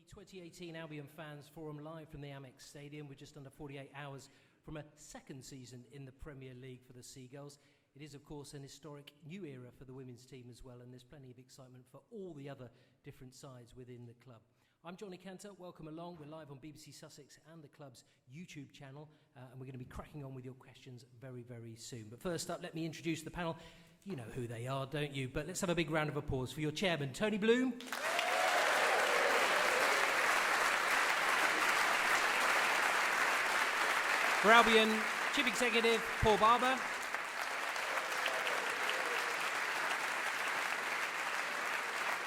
2018 Albion Fans Forum live from the Amex Stadium. We're just under 48 hours from a second season in the Premier League for the Seagulls. It is, of course, an historic new era for the women's team as well, and there's plenty of excitement for all the other different sides within the club. I'm Johnny Cantor. Welcome along. We're live on BBC Sussex and the club's YouTube channel, and we're going to be cracking on with your questions very, very soon. But first up, let me introduce the panel. You know who they are, don't you? But let's have a big round of applause for your chairman, Tony Bloom. For Albion, Chief Executive Paul Barber.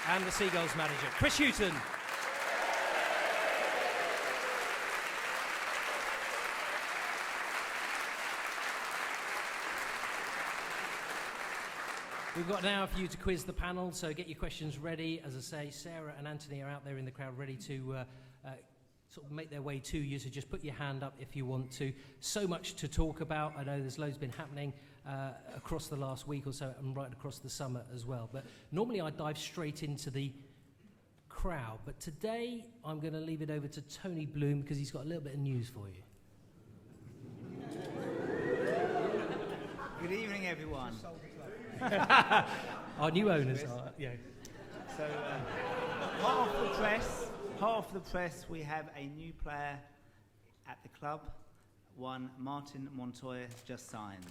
And the Seagulls manager, Chris Hughton. We've got an hour for you to quiz the panel, so get your questions ready. As I say, Sarah and Anthony are out there in the crowd ready to sort of make their way to you, so just put your hand up if you want to. So much to talk about. I know there's loads been happening across the last week or so and right across the summer as well. But normally I dive straight into the crowd, but today I'm going to leave it over to Tony Bloom because he's got a little bit of news for you. Good evening, everyone. Our new owners are, yeah. So, hot off the press, we have a new player at the club. One Martin Montoya has just signed.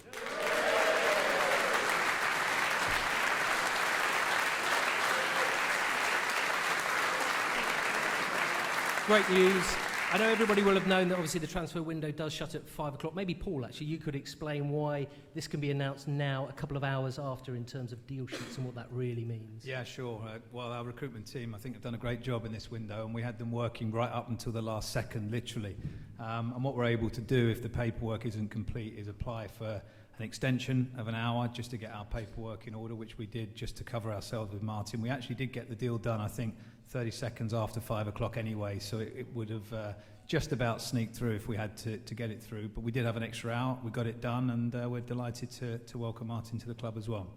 Great news. I know everybody will have known that obviously the transfer window does shut at 5 o'clock. Maybe Paul, actually, you could explain why this can be announced now, a couple of hours after, in terms of deal sheets and what that really means. Yeah, sure. Well, our recruitment team, I think, have done a great job in this window, and we had them working right up until the last second, literally. And what we're able to do, if the paperwork isn't complete, is apply for an extension of an hour just to get our paperwork in order, which we did just to cover ourselves with Martin. We actually did get the deal done, I think, 30 seconds after 5 o'clock anyway, so it would have just about sneaked through if we had to get it through. But we did have an extra hour, we got it done, and we're delighted to welcome Martin to the club as well.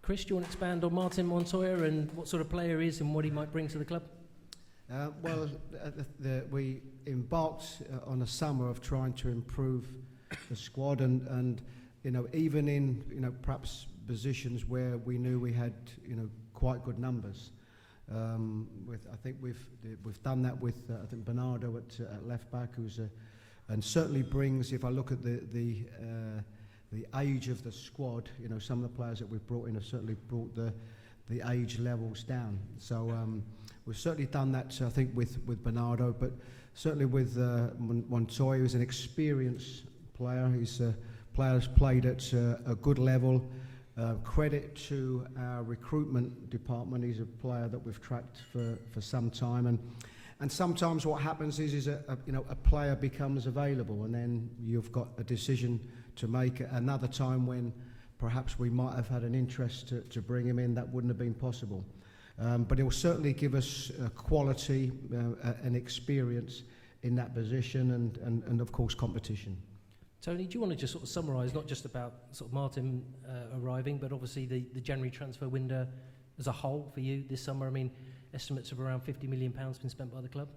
Chris, do you want to expand on Martin Montoya and what sort of player he is and what he might bring to the club? We embarked on a summer of trying to improve the squad, and you know, even in perhaps positions where we knew we had quite good numbers. I think we've done that with I think Bernardo at left back, and certainly brings. If I look at the age of the squad, some of the players that we've brought in have certainly brought the age levels down. So we've certainly done that. I think with Bernardo, but certainly with Montoya, who's an experienced player. He's a player who's played at a good level. Credit to our recruitment department. He's a player that we've tracked for some time, and sometimes what happens is a player becomes available, and then you've got a decision to make. Another time when perhaps we might have had an interest to bring him in, that wouldn't have been possible. But it will certainly give us quality and experience in that position, and of course competition. Tony, do you want to just sort of summarise, not just about sort of Martin arriving, but obviously the January transfer window as a whole for you this summer? I mean, estimates of around £50 million been spent by the club?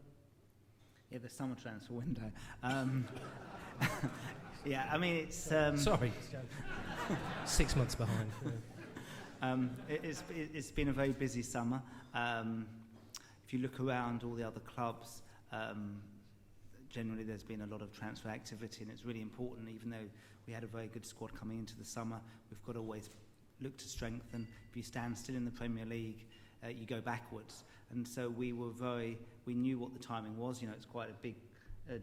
Yeah, the summer transfer window. Yeah, I mean, it's... Sorry. 6 months behind. It's been a very busy summer. If you look around all the other clubs, generally there's been a lot of transfer activity, and it's really important. Even though we had a very good squad coming into the summer, we've got to always look to strengthen. If you stand still in the Premier League, you go backwards. And so we knew what the timing was. It's quite a big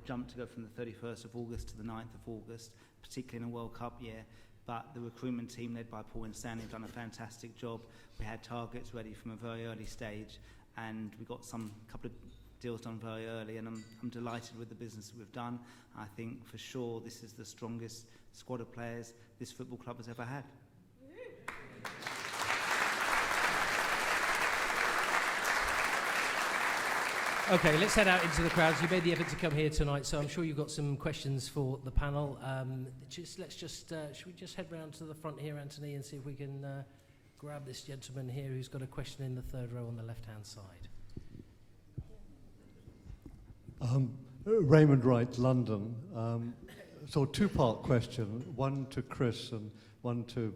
jump to go from the 31st of August to the 9th of August, particularly in a World Cup year. But the recruitment team led by Paul and Stanley have done a fantastic job. We had targets ready from a very early stage, and we got a couple of deals done very early, and I'm delighted with the business that we've done. I think for sure this is the strongest squad of players this football club has ever had. Okay, let's head out into the crowds. You made the effort to come here tonight, so I'm sure you've got some questions for the panel. Should we just head round to the front here, Anthony, and see if we can grab this gentleman here who's got a question in the third row on the left-hand side. Raymond Wright, London. So two-part question, one to Chris and one to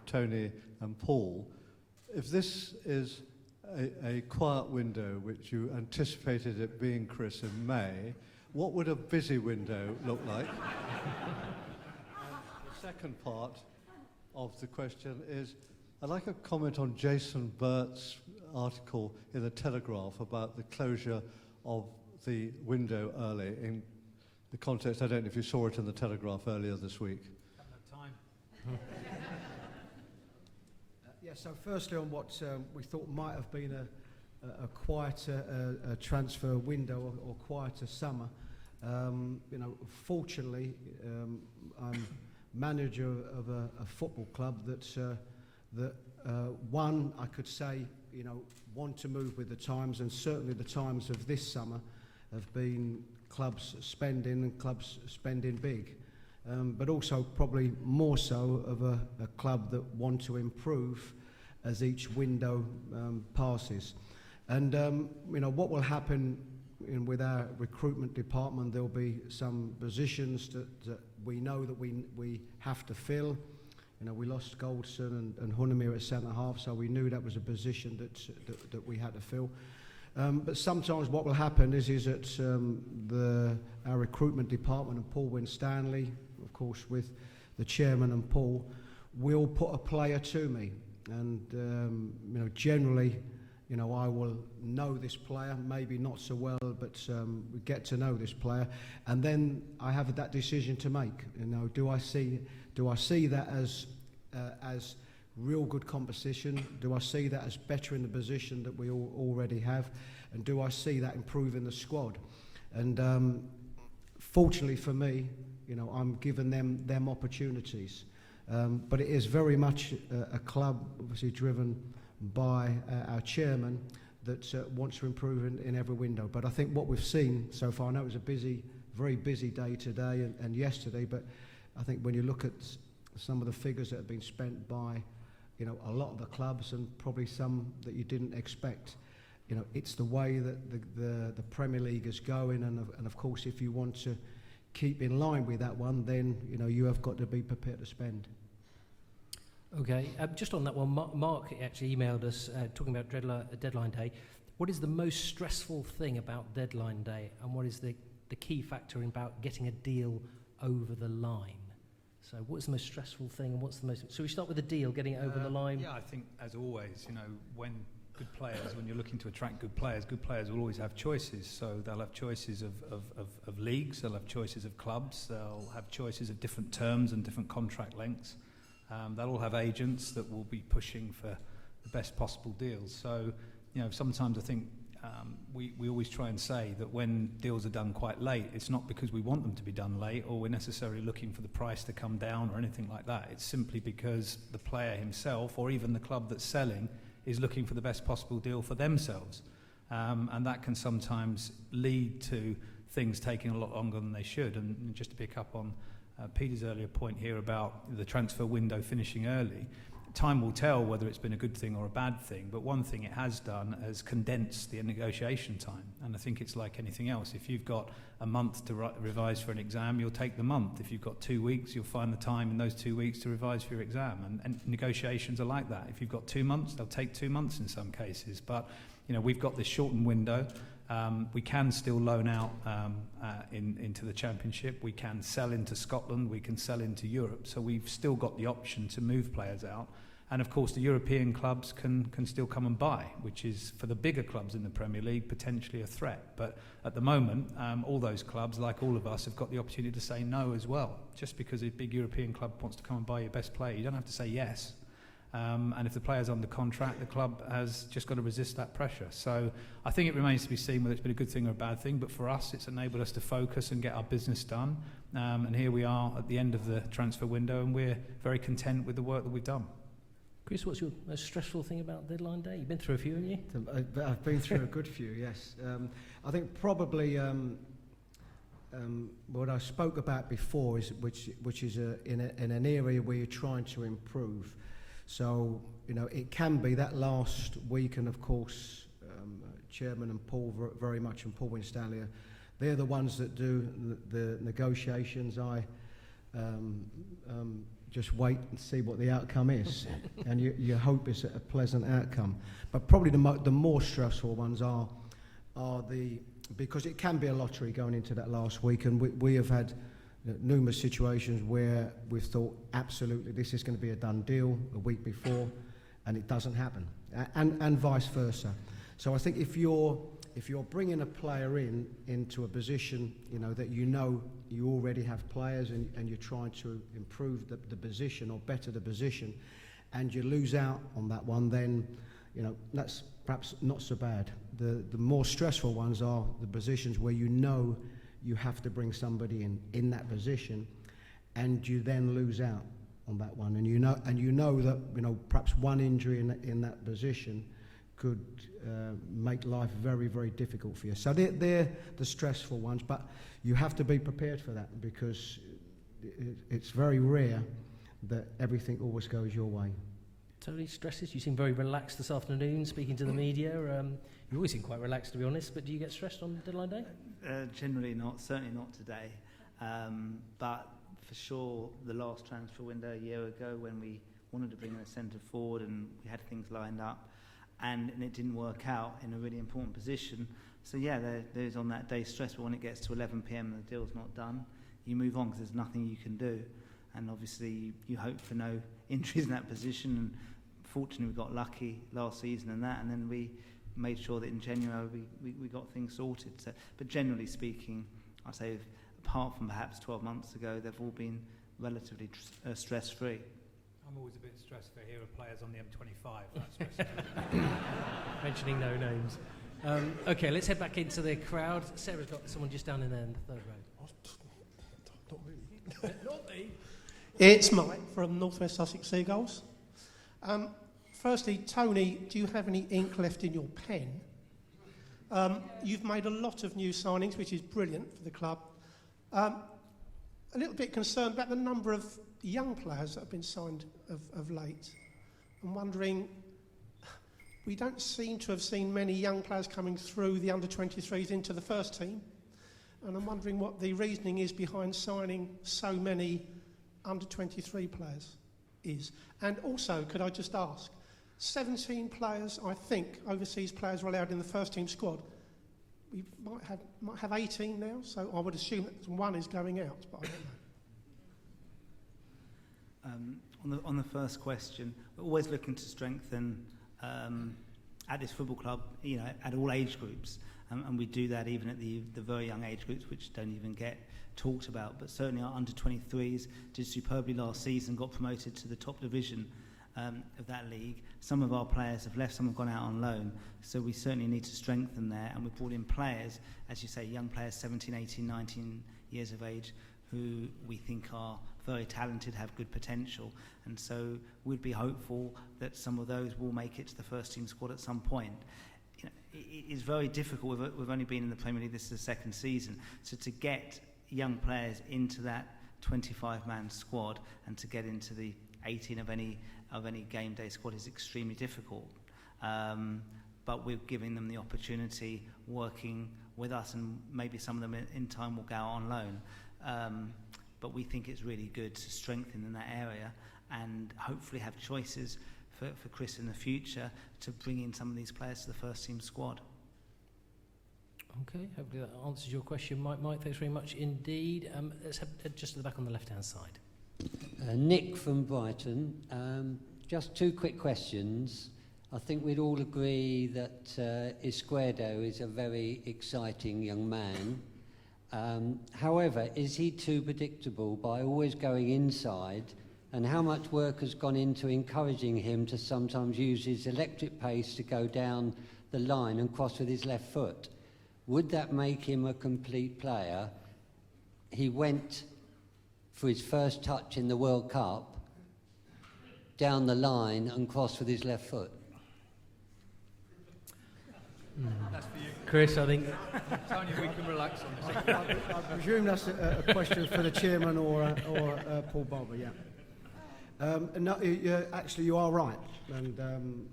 Tony and Paul. If this is a quiet window, which you anticipated it being, Chris, in May, what would a busy window look like? The second part of the question is, I'd like a comment on Jason Burt's article in the Telegraph about the closure of the window early in the context. I don't know if you saw it in the Telegraph earlier this week. Haven't had time. Yeah, so firstly on what we thought might have been a quieter transfer window or quieter summer, fortunately, I'm manager of a football club that one, I could say, want to move with the times, and certainly the times of this summer have been clubs spending big, but also probably more so of a club that want to improve as each window passes. And what will happen with our recruitment department, there'll be some positions that we know that we have to fill. We lost Goldson and Hunnemir at centre half, so we knew that was a position that we had to fill. But sometimes what will happen is that our recruitment department and Paul Winstanley, of course with the chairman and Paul, will put a player to me. And generally, I will know this player, maybe not so well, but we get to know this player, and then I have that decision to make. Do I see that as real good competition? Do I see that as better in the position that we already have? And do I see that improving the squad? And fortunately for me, I'm giving them opportunities. But it is very much a club, obviously driven by our chairman, that wants to improve in every window. But I think what we've seen so far, I know it was a very busy day today and yesterday, but I think when you look at some of the figures that have been spent by a lot of the clubs, and probably some that you didn't expect, it's the way that the Premier League is going, and of course if you want to keep in line with that one, then you have got to be prepared to spend. Okay, just on that one, Mark actually emailed us talking about deadline day. What is the most stressful thing about deadline day, and what is the key factor about getting a deal over the line? So what's the most stressful thing, and what's the most... So we start with the deal, getting it over the line. Yeah, I think, as always, when you're looking to attract good players will always have choices. So they'll have choices of leagues, they'll have choices of clubs, they'll have choices of different terms and different contract lengths. They'll all have agents that will be pushing for the best possible deals. So, sometimes I think we always try and say that when deals are done quite late, it's not because we want them to be done late or we're necessarily looking for the price to come down or anything like that. It's simply because the player himself, or even the club that's selling, is looking for the best possible deal for themselves. And that can sometimes lead to things taking a lot longer than they should. And just to pick up on Peter's earlier point here about the transfer window finishing early, time will tell whether it's been a good thing or a bad thing, but one thing it has done is condensed the negotiation time. And I think it's like anything else. If you've got a month to revise for an exam, you'll take the month. If you've got 2 weeks, you'll find the time in those 2 weeks to revise for your exam. And negotiations are like that. If you've got 2 months, they'll take 2 months in some cases. But we've got this shortened window. We can still loan out into the Championship. We can sell into Scotland. We can sell into Europe. So we've still got the option to move players out. And of course, the European clubs can still come and buy, which is, for the bigger clubs in the Premier League, potentially a threat. But at the moment, all those clubs, like all of us, have got the opportunity to say no as well. Just because a big European club wants to come and buy your best player, you don't have to say yes. And if the player's under contract, the club has just got to resist that pressure. So I think it remains to be seen whether it's been a good thing or a bad thing, but for us it's enabled us to focus and get our business done. And here we are at the end of the transfer window, and we're very content with the work that we've done. Chris, what's your most stressful thing about deadline day? You've been through a few, haven't you? I've been through a good few, yes. I think probably what I spoke about before is which is in an area where you're trying to improve. So, it can be that last week, and of course, Chairman and Paul very much, and Paul Winstanley, they're the ones that do the negotiations. I just wait and see what the outcome is, and you hope it's a pleasant outcome. But probably the more stressful ones are because it can be a lottery going into that last week, and we have had numerous situations where we've thought absolutely this is going to be a done deal a week before, and it doesn't happen, and vice versa. So I think if you're bringing a player into a position, that you already have players, and you're trying to improve the position or better the position, and you lose out on that one, then that's perhaps not so bad. The more stressful ones are the positions where you have to bring somebody in that position, and you then lose out on that one, and you know that perhaps one injury in that position could make life very, very difficult for you. So they're the stressful ones, but you have to be prepared for that, because it's very rare that everything always goes your way. Tony, stresses? You seem very relaxed this afternoon, speaking to the media. You always seem quite relaxed, to be honest, but do you get stressed on deadline day? Generally not, certainly not today. But for sure, the last transfer window a year ago, when we wanted to bring in a centre forward and we had things lined up, and it didn't work out in a really important position. So yeah, there's on that day stress, but when it gets to 11 p.m. and the deal's not done, you move on because there's nothing you can do. And obviously you hope for no injuries in that position, and fortunately we got lucky last season and then we made sure that in January we got things sorted. So, but generally speaking, I'd say apart from perhaps 12 months ago, they've all been relatively stress-free. I'm always a bit stressed if I hear of players on the M25. That's stressful. Mentioning no names. Okay, let's head back into the crowd. Sarah's got someone just down in there in the third row. Not really. Not me. It's Mike from North West Sussex Seagulls. Firstly, Tony, do you have any ink left in your pen? You've made a lot of new signings, which is brilliant for the club. A little bit concerned about the number of young players that have been signed of late. I'm wondering, we don't seem to have seen many young players coming through the under-23s into the first team, and I'm wondering what the reasoning is behind signing so many under-23 players is. And also, could I just ask, 17 players, I think, overseas players were allowed in the first team squad. We might have 18 now, so I would assume that one is going out, but I don't know. On the first question, we're always looking to strengthen at this football club, at all age groups, and we do that even at the very young age groups, which don't even get talked about. But certainly our under-23s did superbly last season, got promoted to the top division of that league. Some of our players have left, some have gone out on loan, so we certainly need to strengthen there, and we've brought in players, as you say, young players 17, 18, 19 years of age, who we think are very talented, have good potential, and so we'd be hopeful that some of those will make it to the first team squad at some point. It is very difficult. We've only been in the Premier League, this is the second season, so to get young players into that 25-man squad and to get into the 18 of any game day squad is extremely difficult. But we're giving them the opportunity, working with us, and maybe some of them in time will go out on loan. But we think it's really good to strengthen in that area and hopefully have choices for Chris in the future to bring in some of these players to the first team squad. Okay, hopefully that answers your question, Mike. Thanks very much indeed. Let's have just at the back on the left-hand side. Nick from Brighton. Just two quick questions. I think we'd all agree that Izquierdo is a very exciting young man. However, is he too predictable by always going inside? And how much work has gone into encouraging him to sometimes use his electric pace to go down the line and cross with his left foot? Would that make him a complete player? He went for his first touch in the World Cup down the line and crossed with his left foot. That's for you. Chris, I think... Tanya, we can relax on this. I presume that's a question for the chairman or Paul Barber, yeah. No, actually, you are right. And,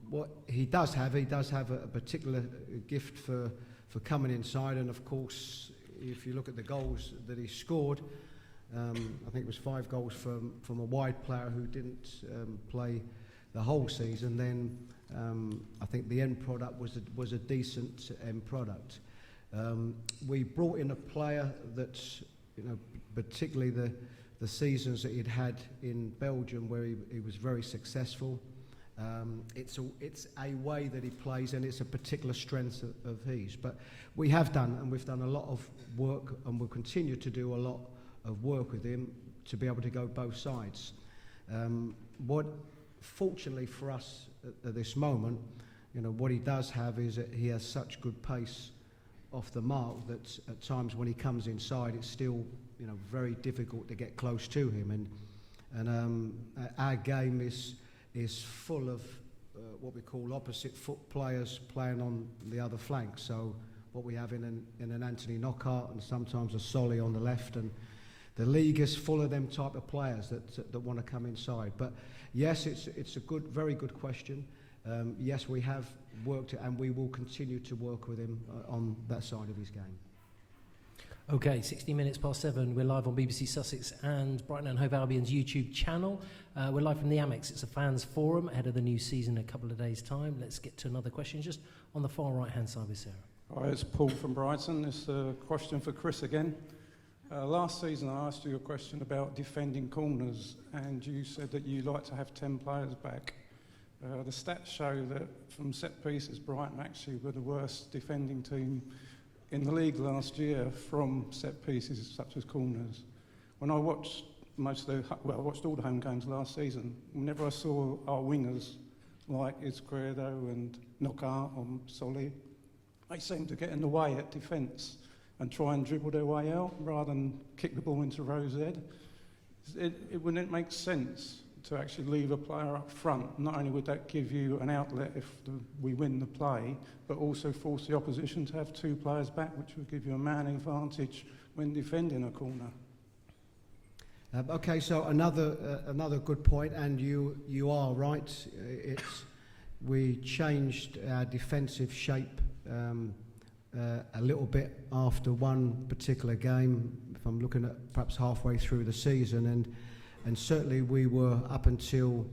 what he does have a particular gift for coming inside. And of course, if you look at the goals that he scored, I think it was 5 goals from a wide player who didn't play the whole season. Then I think the end product was a decent end product. We brought in a player that, particularly the seasons that he'd had in Belgium, where he was very successful. It's a way that he plays, and it's a particular strength of his. But we've done a lot of work, and we'll continue to do a lot of work with him to be able to go both sides. What, fortunately for us at this moment, what he does have is that he has such good pace off the mark that at times when he comes inside, it's still very difficult to get close to him. And our game is full of what we call opposite foot players playing on the other flank. So what we have in an Anthony Knockhart and sometimes a Solly on the left, and the league is full of them type of players that want to come inside. But yes, it's a very good question. Yes, we have worked it, and we will continue to work with him on that side of his game. Okay, 16 minutes past 7. We're live on BBC Sussex and Brighton and Hove Albion's YouTube channel. We're live from the Amex. It's a fans forum ahead of the new season in a couple of days' time. Let's get to another question just on the far right-hand side with Sarah. Hi, it's Paul from Brighton. It's a question for Chris again. Last season I asked you a question about defending corners, and you said that you like to have 10 players back. The stats show that from set pieces, Brighton actually were the worst defending team in the league last year from set pieces such as corners. When I watched I watched all the home games last season, whenever I saw our wingers like Izquierdo and Knockhart or Solly, they seemed to get in the way at defence and try and dribble their way out rather than kick the ball into Rose Ed. Wouldn't it make sense to actually leave a player up front? Not only would that give you an outlet if we win the play, but also force the opposition to have 2 players back, which would give you a man advantage when defending a corner. Okay, so another good point, and you are right. We changed our defensive shape a little bit after one particular game. If I'm looking at perhaps halfway through the season, and certainly we were up until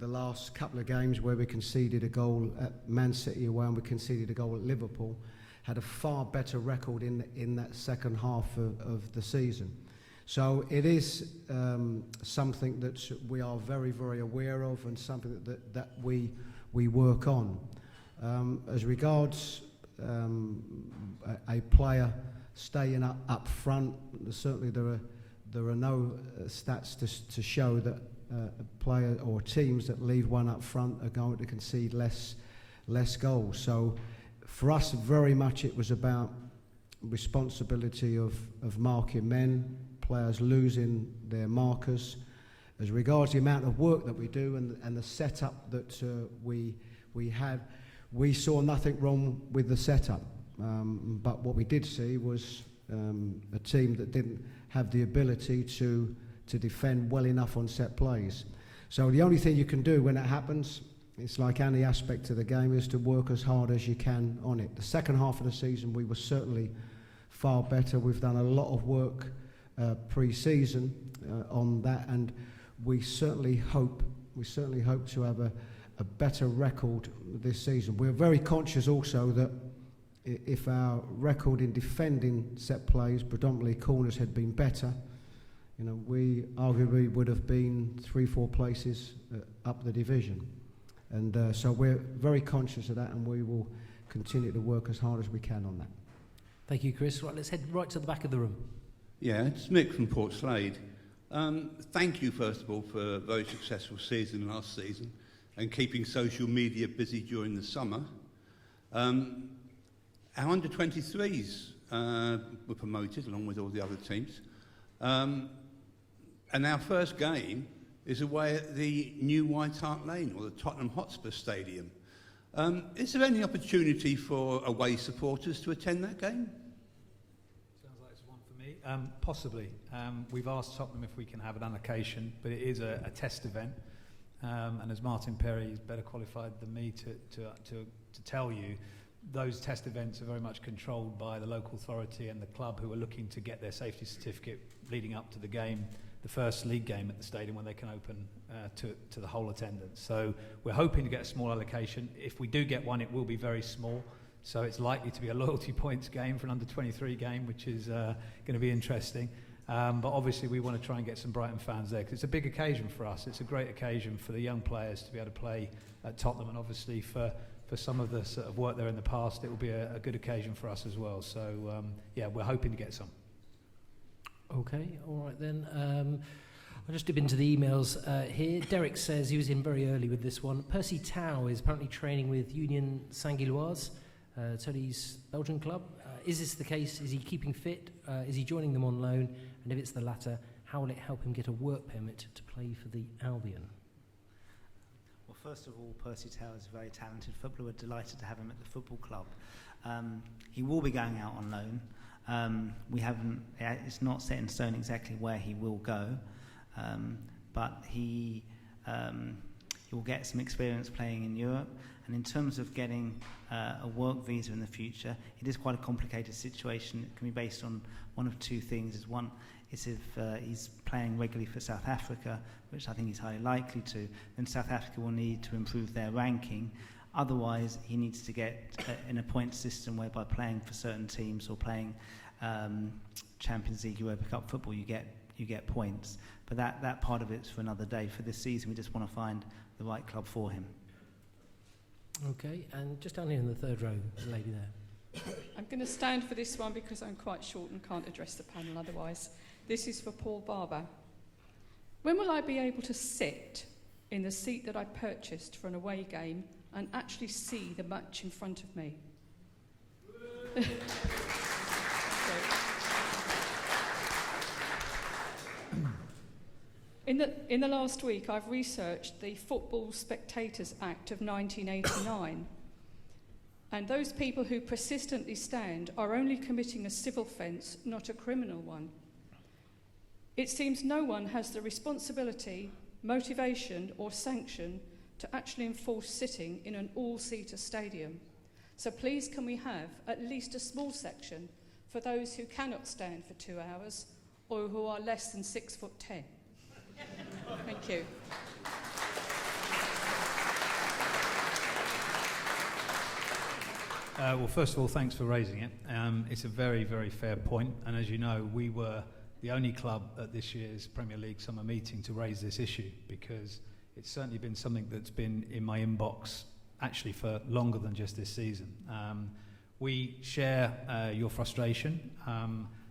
the last couple of games where we conceded a goal at Man City away and we conceded a goal at Liverpool, had a far better record in that second half of the season. So it is something that we are very, very aware of, and something that we work on. As regards a player staying up front, certainly there are no stats to show that a player or teams that leave one up front are going to concede less goals. So for us, very much it was about responsibility of marking men, players losing their markers. As regards the amount of work that we do and the setup that we had, we saw nothing wrong with the setup. But what we did see was a team that didn't have the ability to defend well enough on set plays. So the only thing you can do when it happens, it's like any aspect of the game, is to work as hard as you can on it. The second half of the season we were certainly far better. We've done a lot of work pre-season on that, and we certainly hope to have a better record this season. We're very conscious also that if our record in defending set plays, predominantly corners, had been better, we arguably would have been 3-4 places up the division. And so we're very conscious of that, and we will continue to work as hard as we can on that. Thank you, Chris. Right, let's head right to the back of the room. Yeah, it's Mick from Port Slade. Thank you, first of all, for a very successful season last season and keeping social media busy during the summer. Our under-23s were promoted along with all the other teams. And our first game is away at the new White Hart Lane, or the Tottenham Hotspur Stadium. Is there any opportunity for away supporters to attend that game? Sounds like it's one for me. Possibly. We've asked Tottenham if we can have an allocation, but it is a test event. And as Martin Perry is better qualified than me to tell you, those test events are very much controlled by the local authority and the club, who are looking to get their safety certificate leading up to the game, the first league game at the stadium, when they can open to the whole attendance. So we're hoping to get a small allocation. If we do get one, it will be very small. So it's likely to be a loyalty points game for an under-23 game, which is going to be interesting. But obviously we want to try and get some Brighton fans there, because it's a big occasion for us. It's a great occasion for the young players to be able to play at Tottenham, and obviously for some of the sort of work there in the past, it will be a good occasion for us as well. So yeah, we're hoping to get some. Okay, all right then. I'll just dip into the emails here. Derek says he was in very early with this one. Percy Tau is apparently training with Union Saint-Gilloise, Tony's Belgian club. Is this the case? Is he keeping fit? Is he joining them on loan? And if it's the latter, how will it help him get a work permit to play for the Albion? Well, first of all, Percy Tau is a very talented footballer. We're delighted to have him at the football club. He will be going out on loan. It's not set in stone exactly where he will go, but he will get some experience playing in Europe. And in terms of getting a work visa in the future, it is quite a complicated situation. It can be based on one of two things. One is if he's playing regularly for South Africa, which I think he's highly likely to, then South Africa will need to improve their ranking. Otherwise, he needs to get in a point system whereby playing for certain teams or playing Champions League, Europa Cup football, you get points. But that part of it's for another day. For this season, we just want to find the right club for him. Okay, and just down here in the third row, there's a lady there. I'm going to stand for this one because I'm quite short and can't address the panel otherwise. This is for Paul Barber. When will I be able to sit in the seat that I purchased for an away game and actually see the match in front of me? In the last week, I've researched the Football Spectators Act of 1989, and those people who persistently stand are only committing a civil offence, not a criminal one. It seems no one has the responsibility, motivation or sanction to actually enforce sitting in an all-seater stadium. So please, can we have at least a small section for those who cannot stand for 2 hours or who are less than 6'10"? Thank you. Well, first of all, thanks for raising it. It's a very, very fair point, and as you know, we were the only club at this year's Premier League summer meeting to raise this issue, because it's certainly been something that's been in my inbox actually for longer than just this season. We share your frustration.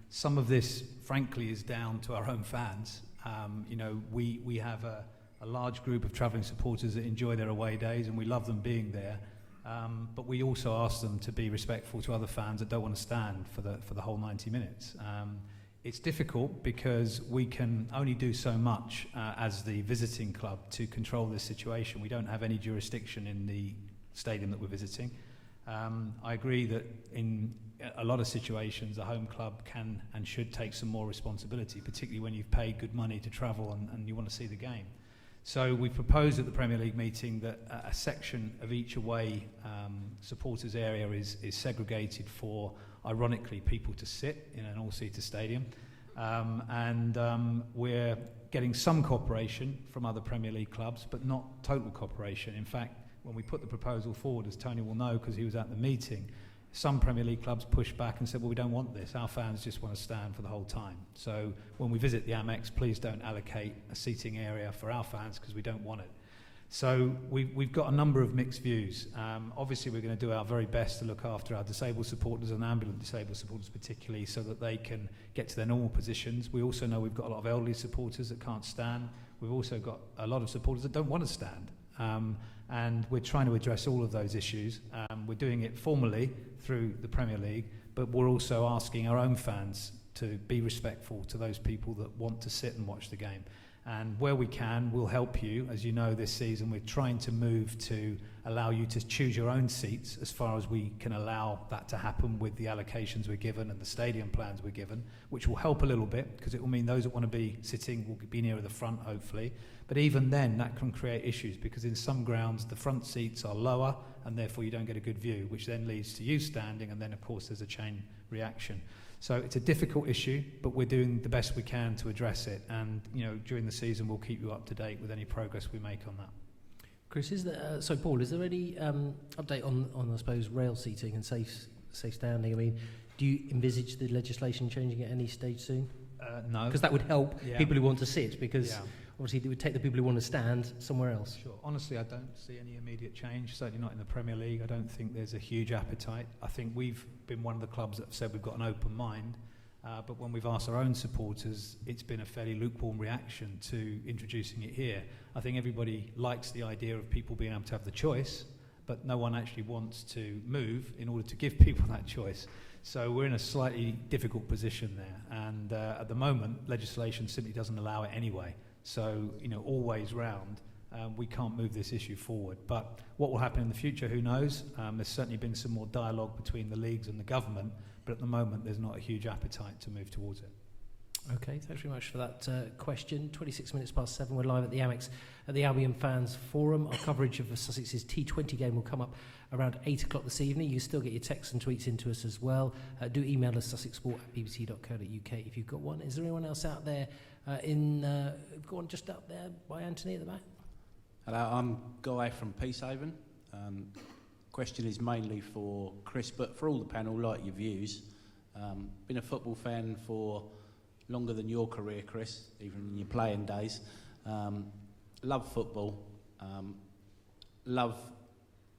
Some of this, frankly, is down to our own fans. We have a large group of travelling supporters that enjoy their away days, and we love them being there. But we also ask them to be respectful to other fans that don't want to stand for the whole 90 minutes. It's difficult because we can only do so much as the visiting club to control this situation. We don't have any jurisdiction in the stadium that we're visiting. I agree that in a lot of situations a home club can and should take some more responsibility, particularly when you've paid good money to travel and you want to see the game. So we proposed at the Premier League meeting that a section of each away supporters area is segregated for, ironically, people to sit in an all-seater stadium. We're getting some cooperation from other Premier League clubs, but not total cooperation. In fact, when we put the proposal forward, as Tony will know because he was at the meeting, some Premier League clubs pushed back and said, well, we don't want this. Our fans just want to stand for the whole time. So when we visit the Amex, please don't allocate a seating area for our fans because we don't want it. So we've got a number of mixed views. Obviously, we're going to do our very best to look after our disabled supporters and ambulant disabled supporters particularly, so that they can get to their normal positions. We also know we've got a lot of elderly supporters that can't stand. We've also got a lot of supporters that don't want to stand. And we're trying to address all of those issues. We're doing it formally through the Premier League, but we're also asking our own fans to be respectful to those people that want to sit and watch the game. And where we can, we'll help you. As you know, this season we're trying to move to allow you to choose your own seats as far as we can allow that to happen with the allocations we're given and the stadium plans we're given, which will help a little bit because it will mean those that want to be sitting will be nearer the front, hopefully. But even then, that can create issues because in some grounds the front seats are lower and therefore you don't get a good view, which then leads to you standing, and then of course there's a chain reaction. So it's a difficult issue, but we're doing the best we can to address it. And during the season, we'll keep you up to date with any progress we make on that. Chris, Paul, is there any update on I suppose rail seating and safe standing? I mean, do you envisage the legislation changing at any stage soon? No, because that would help people who want to sit. Because obviously, it would take the people who want to stand somewhere else. Sure. Honestly, I don't see any immediate change. Certainly not in the Premier League. I don't think there's a huge appetite. I think we've been one of the clubs that have said we've got an open mind. But when we've asked our own supporters, it's been a fairly lukewarm reaction to introducing it here. I think everybody likes the idea of people being able to have the choice, but no one actually wants to move in order to give people that choice. So we're in a slightly difficult position there. And at the moment, legislation simply doesn't allow it anyway. So, always round, we can't move this issue forward. But what will happen in the future, who knows? There's certainly been some more dialogue between the leagues and the government, but at the moment there's not a huge appetite to move towards it. Okay, thanks very much for that question. 26 minutes past 7, we're live at the Amex at the Albion Fans Forum. Our coverage of the Sussex's T20 game will come up around 8 o'clock this evening. You still get your texts and tweets into us as well. Do email us, sussexsport@bbc.co.uk if you've got one. Is there anyone else out there go on, just up there by Anthony at the back? Hello, I'm Guy from Peacehaven. Question is mainly for Chris, but for all the panel, like your views. Been a football fan for longer than your career, Chris, even in your playing days. Love football. Love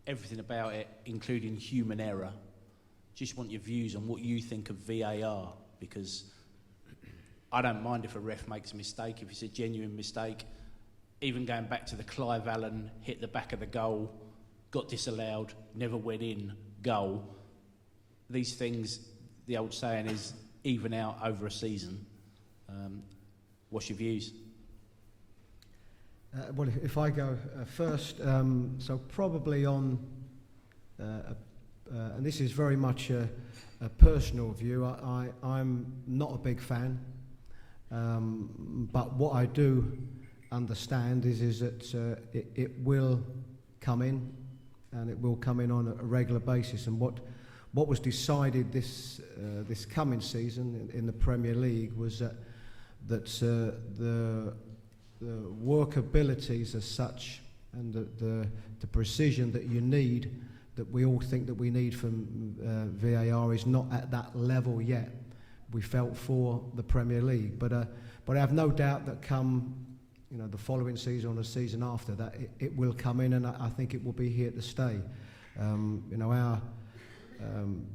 everything about it, including human error. Just want your views on what you think of VAR, because I don't mind if a ref makes a mistake, if it's a genuine mistake. Even going back to the Clive Allen, hit the back of the goal, got disallowed, never went in, goal. These things, the old saying is, even out over a season. What's your views? Well, if I go first, so probably on, and this is very much a personal view, I'm not a big fan, but what I do understand is that it will come in, and it will come in on a regular basis. And what was decided this coming season in the Premier League was that the workabilities as such, and the precision that you need, that we all think that we need from VAR, is not at that level yet. We felt for the Premier League, but I have no doubt that come the following season or the season after that, it will come in, and I think it will be here to stay. Our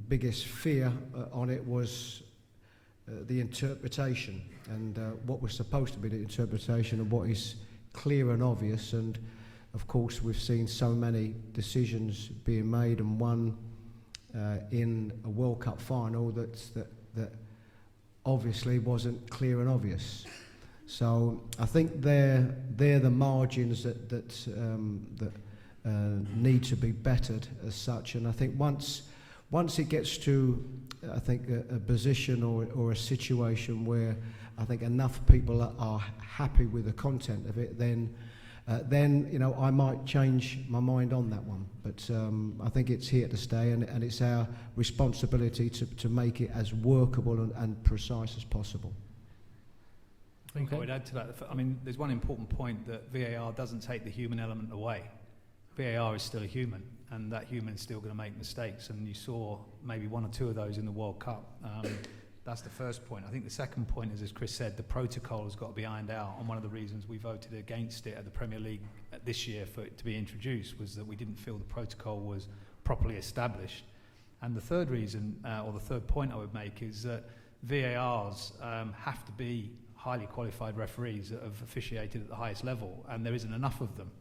biggest fear on it was the interpretation, and what was supposed to be the interpretation of what is clear and obvious. And of course, we've seen so many decisions being made and won in a World Cup final that obviously wasn't clear and obvious. So I think they're the margins that need to be bettered as such. And I think once it gets to, I think, a position or a situation where I think enough people are happy with the content of it, then I might change my mind on that one. But I think it's here to stay, and it's our responsibility to make it as workable and precise as possible. I think I would add to that. I mean, there's one important point, that VAR doesn't take the human element away. VAR is still a human, and that human is still going to make mistakes. And you saw maybe one or two of those in the World Cup. That's the first point. I think the second point is, as Chris said, the protocol has got to be ironed out. And one of the reasons we voted against it at the Premier League this year for it to be introduced was that we didn't feel the protocol was properly established. And the third reason, or the third point I would make, is that VARs have to be highly qualified referees that have officiated at the highest level, and there isn't enough of them.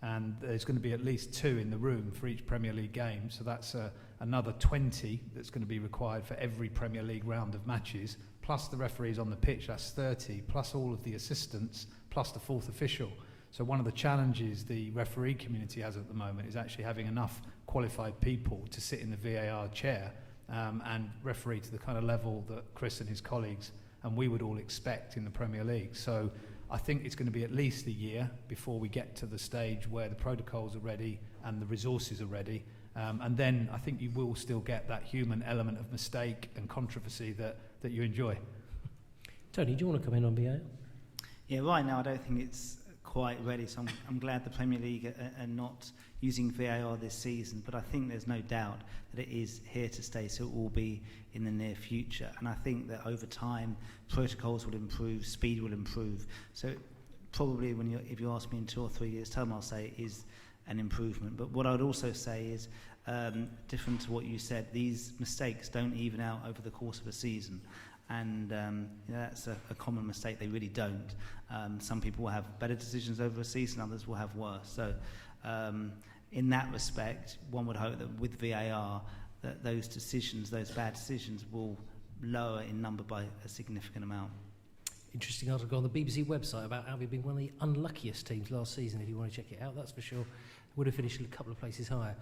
And there's going to be at least 2 in the room for each Premier League game, so that's another 20 that's going to be required for every Premier League round of matches, plus the referees on the pitch, that's 30, plus all of the assistants, plus the fourth official. So one of the challenges the referee community has at the moment is actually having enough qualified people to sit in the VAR chair and referee to the kind of level that Chris and his colleagues and we would all expect in the Premier League. So I think it's going to be at least a year before we get to the stage where the protocols are ready and the resources are ready. And then I think you will still get that human element of mistake and controversy that you enjoy. Tony, do you want to come in on VAR? Yeah, right now I don't think it's quite ready, so I'm glad the Premier League are not using VAR this season, but I think there's no doubt that it is here to stay, so it will be in the near future. And I think that over time, protocols will improve, speed will improve. So probably if you ask me in 2 or 3 years' time, I'll say it is an improvement. But what I would also say is, different to what you said, these mistakes don't even out over the course of a season. And that's a common mistake. They really don't. Some people will have better decisions over a season, others will have worse. So in that respect, one would hope that with VAR, that those decisions, those bad decisions, will lower in number by a significant amount. Interesting article on the BBC website about Albion being one of the unluckiest teams last season. If you want to check it out, that's for sure. Would have finished a couple of places higher.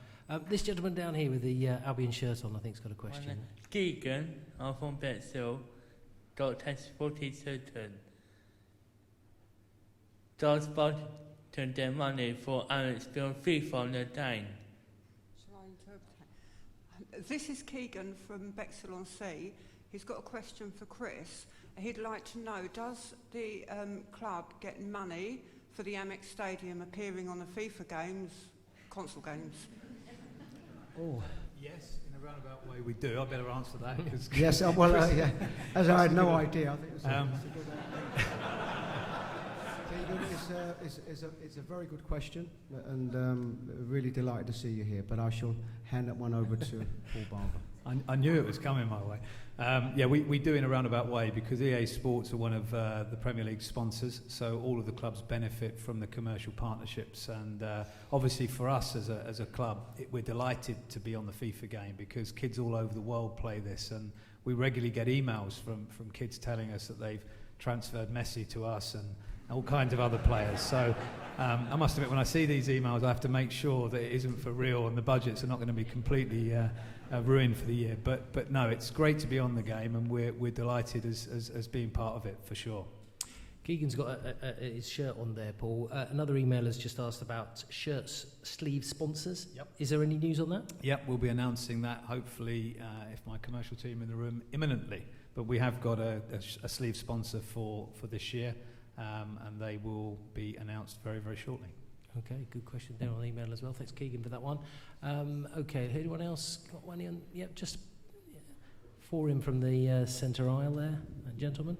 This gentleman down here with the Albion shirt on, I think, has got a question. Keegan, I'm from Bexhill. Got test 40 certain. Does Brighton their money for Amex on FIFA on the day? Shall I interpret? This is Keegan from Bexhill-on-Sea. He's got a question for Chris. He'd like to know, does the club get money for the Amex Stadium appearing on the FIFA games, console games? Oh, yes, in a roundabout way we do. I better answer that. Yes, yeah. As I had no idea, I think it's a good it's a very good question, and really delighted to see you here. But I shall hand that one over to Paul Barber. I knew it was coming my way. We do in a roundabout way because EA Sports are one of the Premier League sponsors, so all of the clubs benefit from the commercial partnerships. And obviously for us as a club, we're delighted to be on the FIFA game because kids all over the world play this, and we regularly get emails from kids telling us that they've transferred Messi to us and all kinds of other players. So I must admit, when I see these emails, I have to make sure that it isn't for real and the budgets are not going to be completely ruined for the year. But no, it's great to be on the game, and we're delighted as being part of it, for sure. Keegan's got his shirt on there, Paul. Another email has just asked about shirts, sleeve sponsors. Yep. Is there any news on that? Yep, we'll be announcing that, hopefully, if my commercial team are in the room, imminently. But we have got a sleeve sponsor for this year. And they will be announced very, very shortly. Okay, good question there on email as well. Thanks, Keegan, for that one. Okay, anyone else got one in? Yep, just for him from the centre aisle there, gentleman.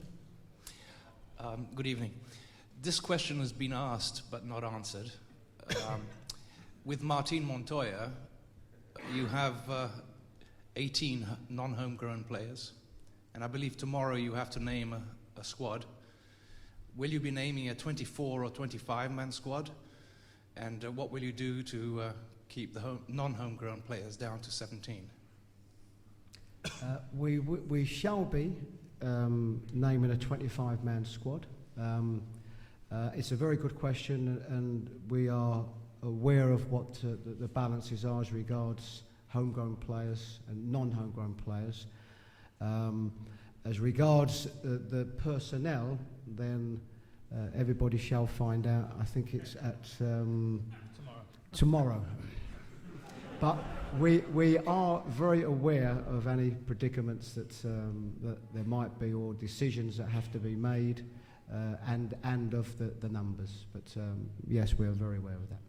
Good evening. This question has been asked but not answered. With Martin Montoya, you have 18 non-homegrown players, and I believe tomorrow you have to name a squad. Will you be naming a 24 or 25-man squad? And what will you do to keep the non-homegrown players down to 17? We shall be naming a 25-man squad. It's a very good question, and we are aware of what the balances are as regards homegrown players and non-homegrown players. As regards the personnel, then everybody shall find out. I think it's at tomorrow. But we are very aware of any predicaments that there might be, or decisions that have to be made, and of the numbers. But yes, we are very aware of that.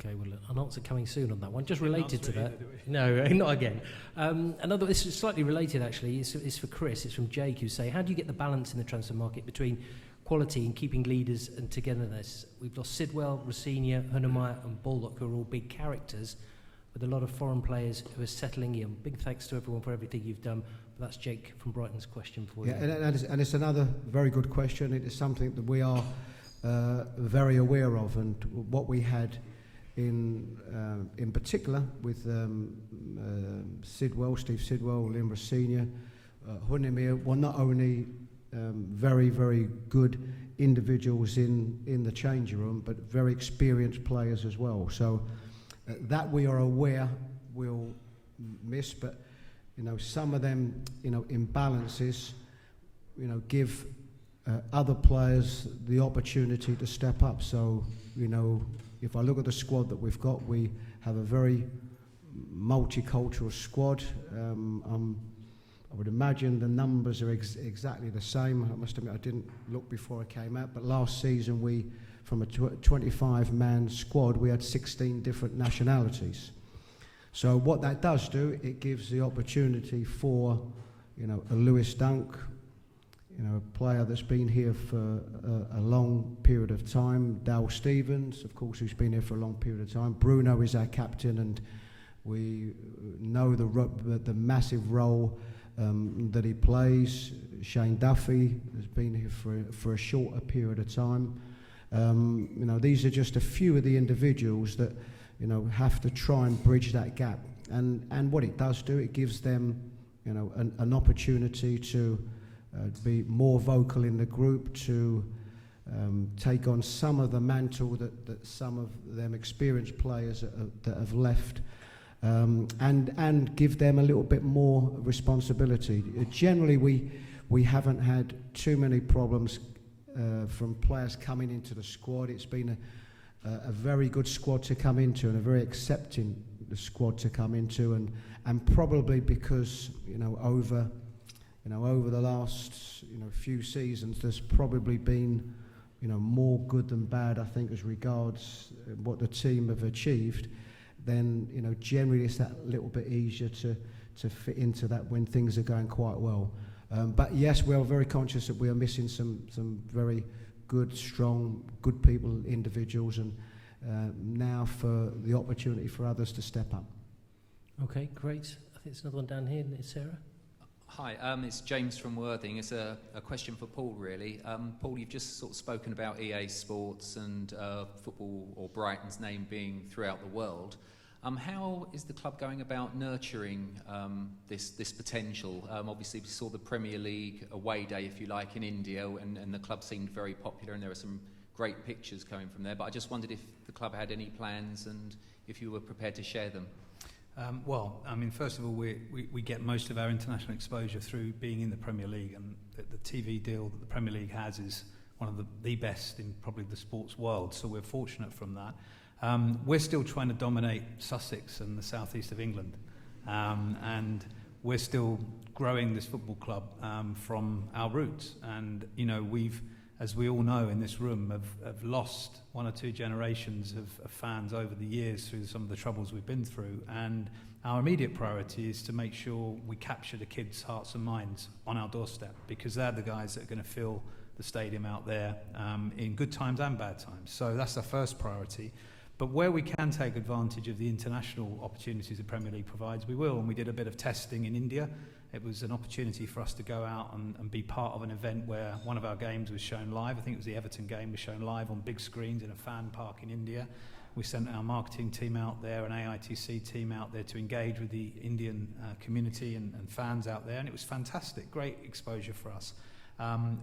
Okay, well, an answer coming soon on that one. Just related to that. No, not again. This is slightly related, actually. It's for Chris. It's from Jake, who say, how do you get the balance in the transfer market between quality and keeping leaders and togetherness? We've lost Sidwell, Rossignol, Hunemeyer and Baldock, who are all big characters, with a lot of foreign players who are settling in. Big thanks to everyone for everything you've done. But that's Jake from Brighton's question for you. And it's another very good question. It is something that we are very aware of, and what we had in particular with Sidwell, Steve Sidwell, Liam Rossignol, Hunemeyer were not only very, very good individuals in the changing room, but very experienced players as well. So that we are aware we'll miss, but some of them imbalances give other players the opportunity to step up. So if I look at the squad that we've got, we have a very multicultural squad. I would imagine the numbers are exactly the same. I must admit I didn't look before I came out, but last season we, from a 25-man squad, we had 16 different nationalities. So what that does do, it gives the opportunity for, a Lewis Dunk, a player that's been here for a long period of time. Dal Stevens, of course, who's been here for a long period of time. Bruno is our captain, and we know the massive role that he plays. Shane Duffy has been here for a shorter period of time. These are just a few of the individuals that have to try and bridge that gap. And what it does do, it gives them an opportunity to be more vocal in the group, to take on some of the mantle that some of them experienced players that have left. And give them a little bit more responsibility. Generally, we haven't had too many problems from players coming into the squad. It's been a very good squad to come into, and a very accepting squad to come into, and probably because over the last few seasons, there's probably been more good than bad, I think, as regards what the team have achieved. Then generally it's that little bit easier to fit into that when things are going quite well. But yes, we are very conscious that we are missing some very good, strong, good people, individuals, and now for the opportunity for others to step up. Okay, great. I think there's another one down here. It's Sarah. Hi, it's James from Worthing. It's a question for Paul, really. Paul, you've just sort of spoken about EA Sports and football, or Brighton's name being throughout the world. How is the club going about nurturing this potential? Obviously, we saw the Premier League away day, if you like, in India, and the club seemed very popular, and there were some great pictures coming from there. But I just wondered if the club had any plans and if you were prepared to share them. First of all, we get most of our international exposure through being in the Premier League, and the TV deal that the Premier League has is one of the best in probably the sports world, so we're fortunate from that. We're still trying to dominate Sussex and the southeast of England, and we're still growing this football club from our roots, and we've, as we all know in this room, have lost one or two generations of fans over the years through some of the troubles we've been through, and our immediate priority is to make sure we capture the kids' hearts and minds on our doorstep, because they're the guys that are going to fill the stadium out there in good times and bad times. So that's our first priority. But where we can take advantage of the international opportunities the Premier League provides, we will, and we did a bit of testing in India. It was an opportunity for us to go out and be part of an event where one of our games was shown live. I think it was the Everton game was shown live on big screens in a fan park in India. We sent our marketing team out there, an AITC team out there to engage with the Indian community and fans out there, and it was fantastic, great exposure for us.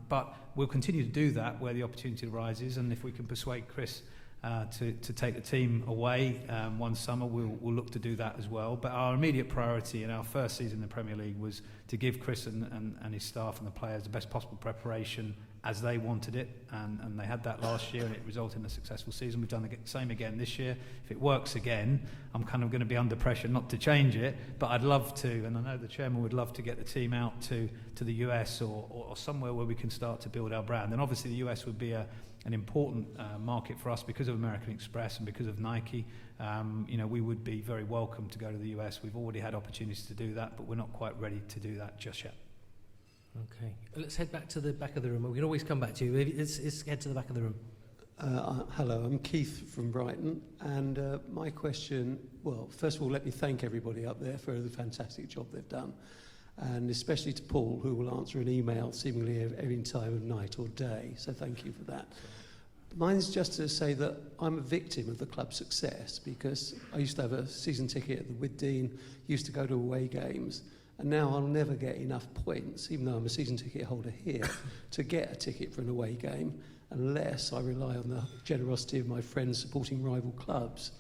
But we'll continue to do that where the opportunity arises, and if we can persuade Chris to take the team away one summer, we'll look to do that as well. But our immediate priority in our first season in the Premier League was to give Chris and his staff and the players the best possible preparation as they wanted it, and they had that last year, and it resulted in a successful season. We've done the same again this year. If it works again, I'm kind of going to be under pressure not to change it, but I'd love to, and I know the chairman would love to get the team out to the US or somewhere where we can start to build our brand. And obviously the US would be an important market for us because of American Express and because of Nike. We would be very welcome to go to the US. We've already had opportunities to do that, but we're not quite ready to do that just yet. Okay, let's head back to the back of the room. We can always come back to you. Let's head to the back of the room. Hello, I'm Keith from Brighton, and my question, well, first of all, let me thank everybody up there for the fantastic job they've done, and especially to Paul, who will answer an email seemingly every time of night or day, so thank you for that. Mine's just to say that I'm a victim of the club's success, because I used to have a season ticket at the Widdean, used to go to away games, and now I'll never get enough points, even though I'm a season ticket holder here, to get a ticket for an away game. unless I rely on the generosity of my friends supporting rival clubs.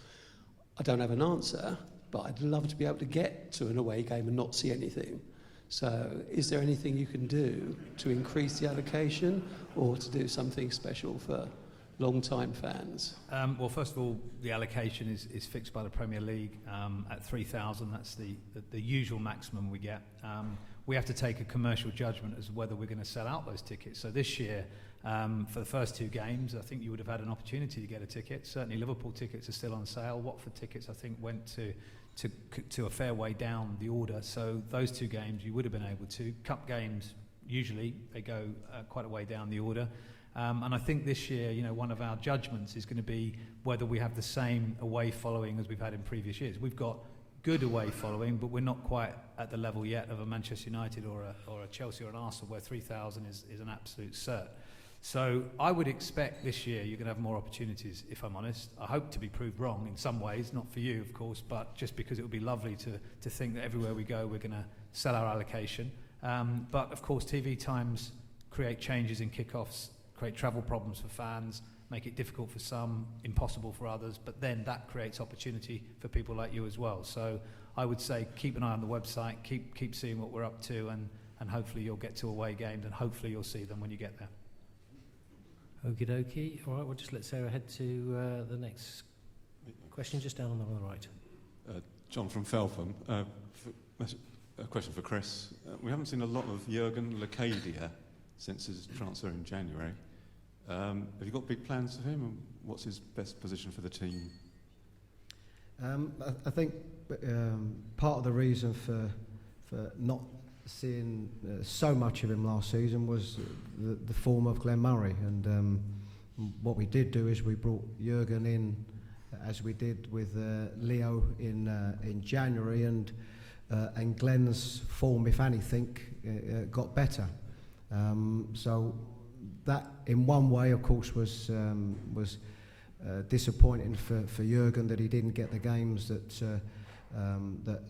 I don't have an answer, but I'd love to be able to get to an away game and not see anything. So is there anything you can do to increase the allocation or to do something special for long-time fans? Well, first of all, the allocation is fixed by the Premier League at 3,000. That's the usual maximum we get. We have to take a commercial judgment as to whether we're going to sell out those tickets. So this year, for the first 2 games, I think you would have had an opportunity to get a ticket. Certainly Liverpool tickets are still on sale. Watford tickets, I think, went to a fair way down the order. So those 2 games you would have been able to. Cup games, usually, they go quite a way down the order. And I think this year, one of our judgments is going to be whether we have the same away following as we've had in previous years. We've got good away following, but we're not quite at the level yet of a Manchester United or a Chelsea or an Arsenal, where 3,000 is an absolute cert. So I would expect this year you're going to have more opportunities, if I'm honest. I hope to be proved wrong in some ways, not for you, of course, but just because it would be lovely to think that everywhere we go we're going to sell our allocation. But, of course, TV times create changes in kickoffs, create travel problems for fans, make it difficult for some, impossible for others, but then that creates opportunity for people like you as well. So I would say keep an eye on the website, keep seeing what we're up to, and hopefully you'll get to away games, and hopefully you'll see them when you get there. Okie dokie. All right, we'll just let Sarah head to the next question, just down on the right. John from Feltham. A question for Chris. We haven't seen a lot of Jurgen Lakadia since his transfer in January. Have you got big plans for him, and what's his best position for the team? I think part of the reason for not seeing so much of him last season was the form of Glenn Murray, and what we did do is we brought Jurgen in, as we did with Leo in January, and Glenn's form, if anything, got better. So that, in one way, of course, was disappointing for Jurgen, that he didn't get the games that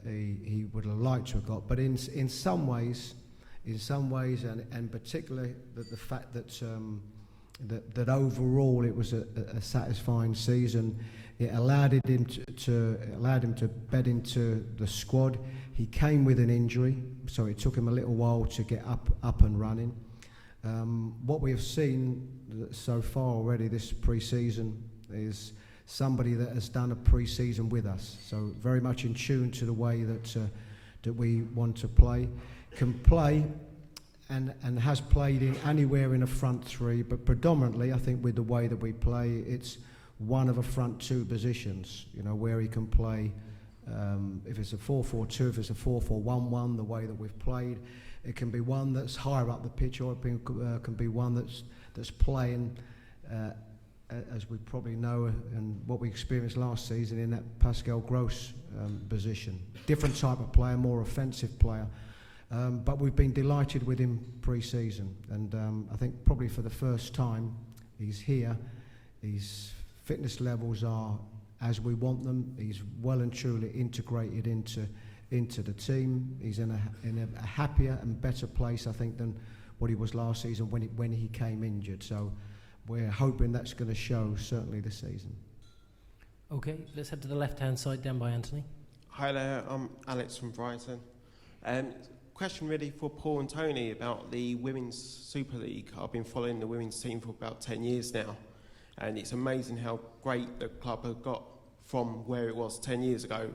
he would have liked to have got. But in some ways, and particularly the fact that overall it was a satisfying season, it allowed him to bed into the squad. He came with an injury, so it took him a little while to get up and running. What we have seen so far already this pre-season is somebody that has done a pre-season with us, so very much in tune to the way that we want to play, can play and has played in anywhere in a front 3, but predominantly I think with the way that we play, it's one of a front 2 positions, where he can play, if it's a 4-4-2, if it's a 4-4-1-1, the way that we've played. It can be one that's higher up the pitch, or it can be one that's playing, as we probably know, and what we experienced last season, in that Pascal Gross position. Different type of player, more offensive player. But we've been delighted with him pre-season, and I think probably for the first time he's here. His fitness levels are as we want them. He's well and truly integrated into the team. He's in a happier and better place, I think, than what he was last season when he came injured. So we're hoping that's going to show certainly this season. Okay, let's head to the left-hand side, down by Anthony. Hi there, I'm Alex from Brighton. Question really for Paul and Tony about the Women's Super League. I've been following the women's team for about 10 years now, and it's amazing how great the club has got from where it was 10 years ago,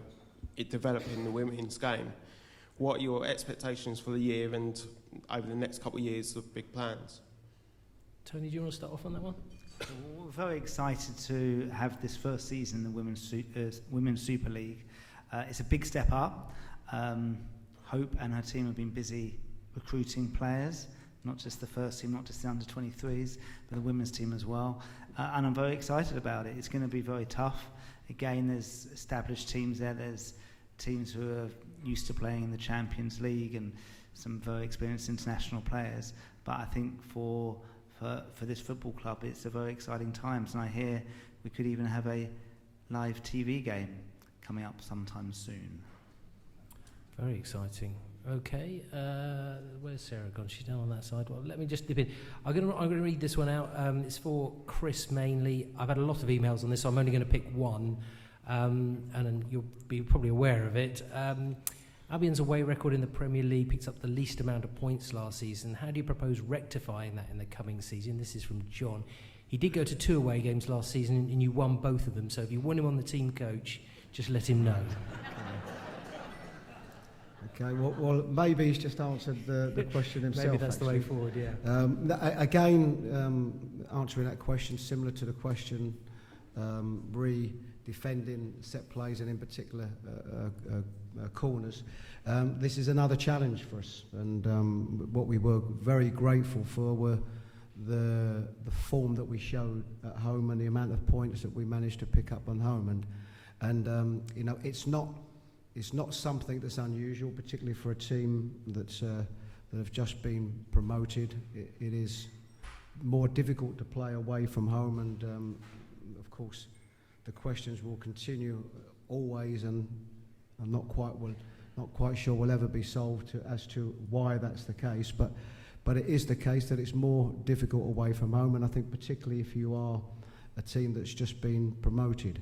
it developing the women's game. What are your expectations for the year and over the next couple of years of big plans? Tony, do you want to start off on that one? We're very excited to have this first season in the Women's Super League. It's a big step up. Hope and her team have been busy recruiting players, not just the first team, not just the under-23s, but the women's team as well. And I'm very excited about it. It's going to be very tough. Again, there's established teams there. There's teams who are used to playing in the Champions League and some very experienced international players. But I think for this football club, it's a very exciting times. And I hear we could even have a live TV game coming up sometime soon. Very exciting. Okay, where's Sarah gone? She's down on that side. Well, let me just dip in. I'm going to read this one out. It's for Chris mainly. I've had a lot of emails on this, so I'm only going to pick one, and you'll be probably aware of it. Albion's away record in the Premier League picked up the least amount of points last season. How do you propose rectifying that in the coming season? This is from John. He did go to 2 away games last season, and you won both of them. So if you want him on the team coach, just let him know. Okay, well, maybe he's just answered the question himself. Maybe that's actually. the way forward, yeah. Answering that question, similar to the question, defending set plays and in particular corners. This is another challenge for us, and what we were very grateful for were the form that we showed at home and the amount of points that we managed to pick up on home, and you know, it's not something that's unusual, particularly for a team that have just been promoted. It is more difficult to play away from home, and of course the questions will continue always, and I'm not quite sure will ever be solved as to why that's the case, but it is the case that it's more difficult away from home, and I think particularly if you are a team that's just been promoted.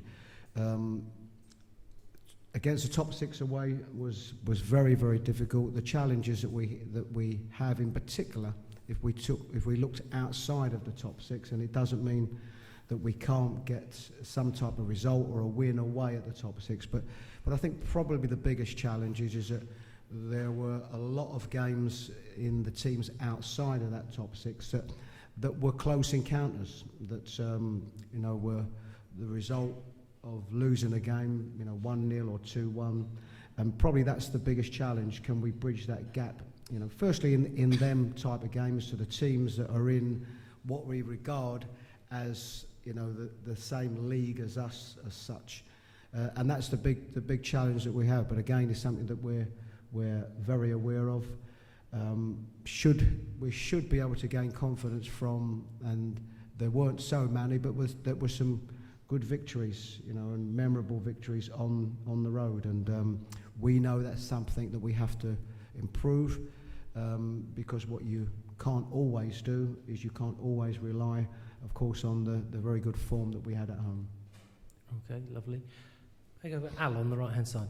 Against the top 6 away was very, very difficult. The challenges that we have in particular, if we looked outside of the top 6, and it doesn't mean that we can't get some type of result or a win away at the top 6, but I think probably the biggest challenge is that there were a lot of games in the teams outside of that top 6 that were close encounters, that you know, were the result of losing a game, you know, 1-0 or 2-1, and probably that's the biggest challenge. Can we bridge that gap? You know, firstly in them type of games to the teams that are in what we regard as, you know, the same league as us as such, and that's the big challenge that we have. But again, it's something that we're very aware of. We should be able to gain confidence from, and there weren't so many, but there were some good victories, you know, and memorable victories on the road, and we know that's something that we have to improve, because what you can't always do is you can't always rely, of course, on the very good form that we had at home. Okay, lovely. I go with Al on the right hand side.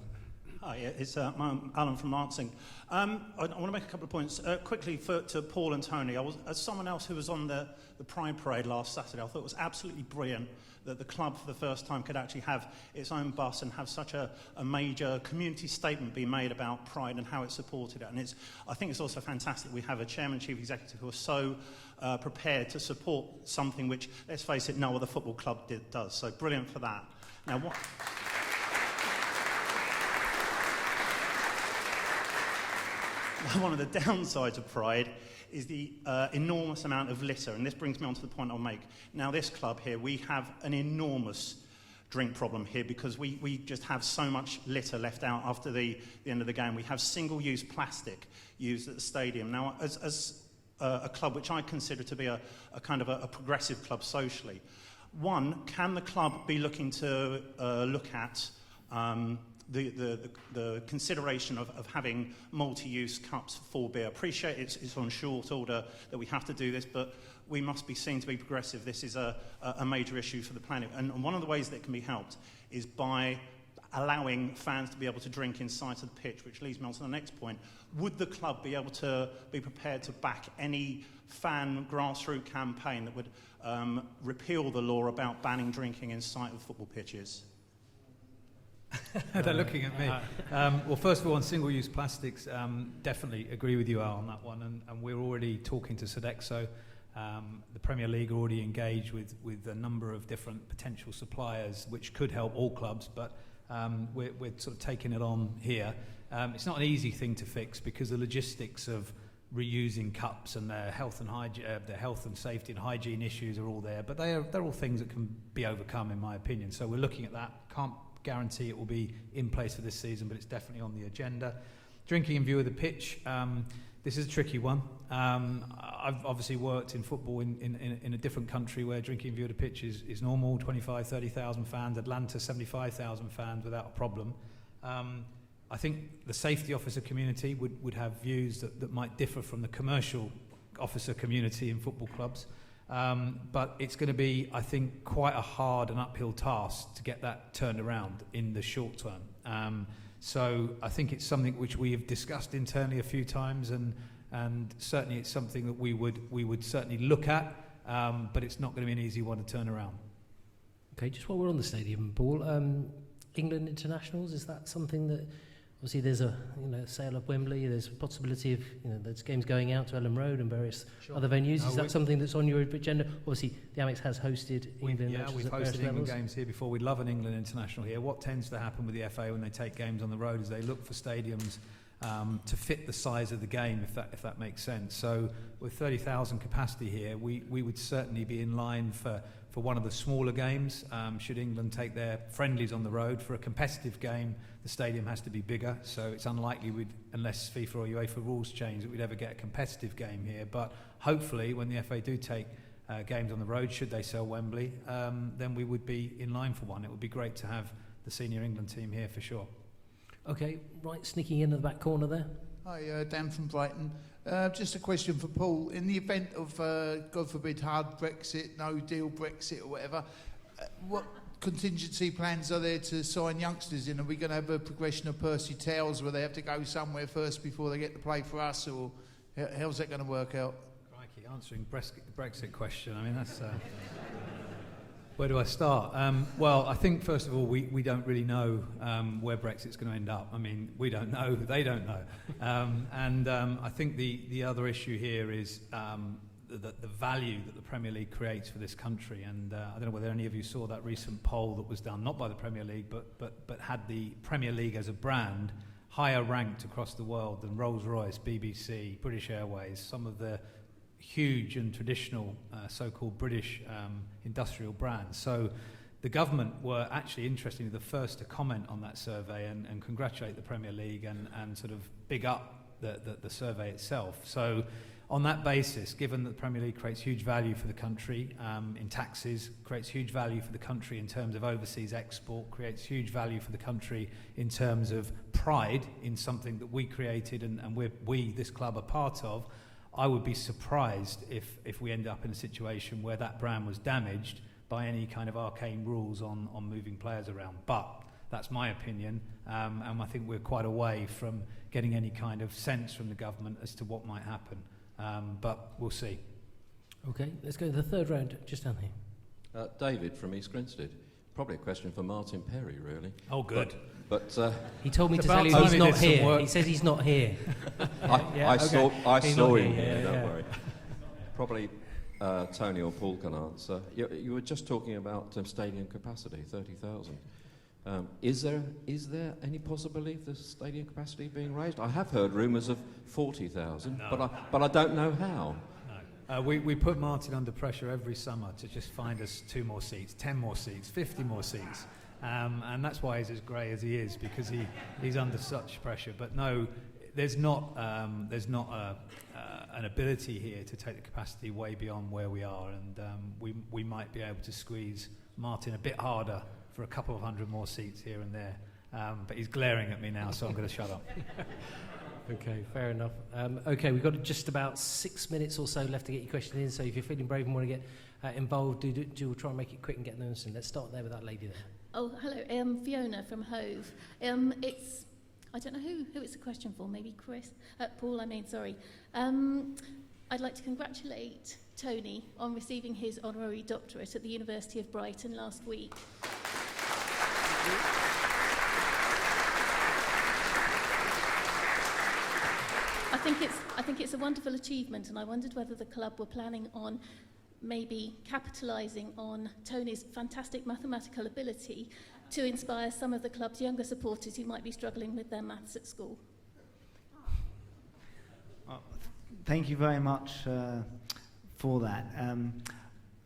Hi, it's Alan from Lancing. I want to make a couple of points. Quickly to Paul and Tony, as someone else who was on the Pride Parade last Saturday, I thought it was absolutely brilliant that the club for the first time could actually have its own bus and have such a major community statement be made about Pride and how it supported it. And I think it's also fantastic we have a chairman and chief executive who are so prepared to support something which, let's face it, no other football club does. So brilliant for that. Now, one of the downsides of Pride is the enormous amount of litter, and this brings me on to the point I'll make. Now, this club here, we have an enormous drink problem here because we just have so much litter left out after the end of the game. We have single-use plastic used at the stadium. Now, as a club which I consider to be a kind of a progressive club socially, one, can the club be looking to look at the consideration of having multi-use cups for beer? I appreciate it's on short order that we have to do this, but we must be seen to be progressive. This is a major issue for the planet, and one of the ways that can be helped is by allowing fans to be able to drink inside of the pitch, which leads me on to the next point. Would the club be able to be prepared to back any fan grassroots campaign that would repeal the law about banning drinking inside of football pitches? They're looking at me. Well, first of all, on single-use plastics, definitely agree with you, Al, on that one, and we're already talking to Sodexo. The Premier League are already engaged with a number of different potential suppliers, which could help all clubs, but we're sort of taking it on here. It's not an easy thing to fix because the logistics of reusing cups and their health and safety and hygiene issues are all there, but they're all things that can be overcome, in my opinion. So we're looking at that. Can't guarantee it will be in place for this season, but it's definitely on the agenda. Drinking in view of the pitch, this is a tricky one. I've obviously worked in football in a different country where drinking in view of the pitch is normal, 25,000, 30,000 fans. Atlanta, 75,000 fans without a problem. I I think the safety officer community would have views that might differ from the commercial officer community in football clubs. But it's going to be, I think, quite a hard and uphill task to get that turned around in the short term. So I think it's something which we have discussed internally a few times, and certainly it's something that we would certainly look at, but it's not going to be an easy one to turn around. Okay, just while we're on the stadium, Paul, England internationals, is that something that, obviously there's a sale of Wembley, there's a possibility of there's games going out to Ellen Road and various other venues. Is that something that's on your agenda? Obviously the Amex has hosted England matches. We've at various hosted England levels. games here before. We'd love an England international here. What tends to happen with the FA when they take games on the road is they look for stadiums to fit the size of the game, if that makes sense. So with 30,000 capacity here, we would certainly be in line for one of the smaller games. Should England take their friendlies on the road for a competitive game, the stadium has to be bigger, so it's unlikely unless FIFA or UEFA rules change, that we'd ever get a competitive game here. But hopefully when the FA do take games on the road, should they sell Wembley, then we would be in line for one. It would be great to have the senior England team here for sure. Okay, right, sneaking in the back corner there. Hi, Dan from Brighton. Just a question for Paul. In the event of, God forbid, hard Brexit, no deal Brexit or whatever, what contingency plans are there to sign youngsters in? Are we going to have a progression of Percy Towers where they have to go somewhere first before they get to play for us, or how's that going to work out? Crikey, answering the Brexit question. I mean, that's... Where do I start? Well, I think, first of all, we don't really know where Brexit's going to end up. I mean, we don't know, they don't know. I think the other issue here is the value that the Premier League creates for this country. And I don't know whether any of you saw that recent poll that was done, not by the Premier League, but had the Premier League as a brand higher ranked across the world than Rolls-Royce, BBC, British Airways, some of the huge and traditional so-called British industrial brands. So the government were actually, interestingly, the first to comment on that survey and congratulate the Premier League and sort of big up the survey itself. So on that basis, given that the Premier League creates huge value for the country in taxes, creates huge value for the country in terms of overseas export, creates huge value for the country in terms of pride in something that we created and this club, are part of, I would be surprised if we end up in a situation where that brand was damaged by any kind of arcane rules on moving players around. But that's my opinion, and I think we're quite away from getting any kind of sense from the government as to what might happen. But we'll see. Okay, let's go to the third round, just down here. David from East Grinstead. Probably a question for Martin Perry, really. Oh, good. But he told me to tell you he's not here. He says he's not here. I saw him here, don't worry. Probably Tony or Paul can answer. You were just talking about stadium capacity, 30,000. Is there any possibility of the stadium capacity being raised? I have heard rumours of 40,000, No. but I don't know how. We put Martin under pressure every summer to just find us 2 more seats, 10 more seats, 50 more seats. And that's why he's as grey as he is, because he's under such pressure. But no, there's not an ability here to take the capacity way beyond where we are, and we might be able to squeeze Martin a bit harder for a couple of 100 more seats here and there. But he's glaring at me now, so I'm going to shut up. Okay, fair enough. Okay, we've got just about 6 minutes or so left to get your question in, so if you're feeling brave and want to get involved, do try and make it quick and get those in. Let's start there with that lady there. Oh, hello. Fiona from Hove. I don't know who it's a question for. Maybe Chris, Paul. Sorry. I'd like to congratulate Tony on receiving his honorary doctorate at the University of Brighton last week. I think it's a wonderful achievement, and I wondered whether the club were planning on maybe capitalising on Tony's fantastic mathematical ability to inspire some of the club's younger supporters who might be struggling with their maths at school. Thank you very much for that.